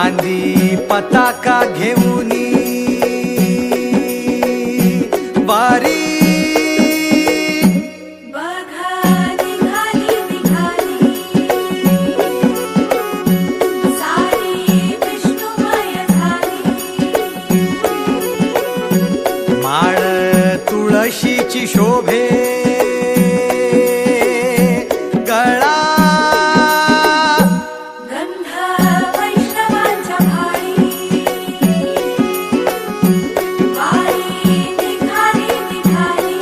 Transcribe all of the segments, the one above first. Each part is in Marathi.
नांदी पताका घेऊनी वारी तुळशीची शोभे गळा गंध वैष्णवांच्या भाळी वारी निघाली निघाली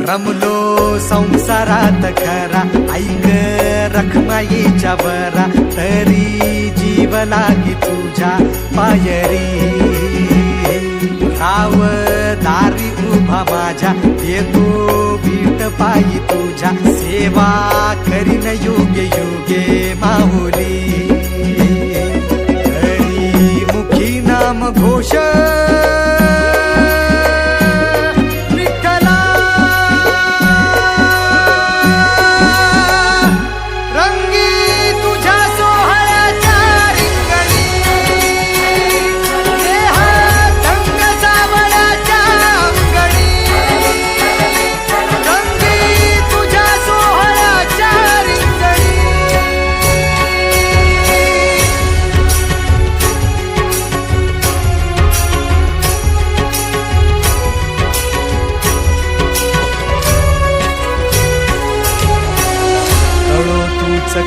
रमलो संसारात खरा ऐक रखमाईच्या बरा तरी जीव लागी तुझ्या पायरी राव दारी उभा माझ्या येतो बीट पायी तुझ्या सेवा करीन योगे योगे माहुली हरी मुखी नाम घोष विठ्ठला रंगी तुझ्या सोहळ्याच्या रिंगणी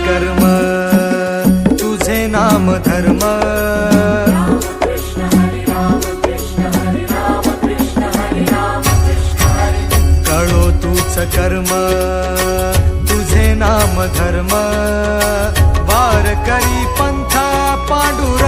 कर्म तुझे नाम धर्म कळो तूच कर्म तुझे नाम धर्म वारकरी पंथा पांडुरंग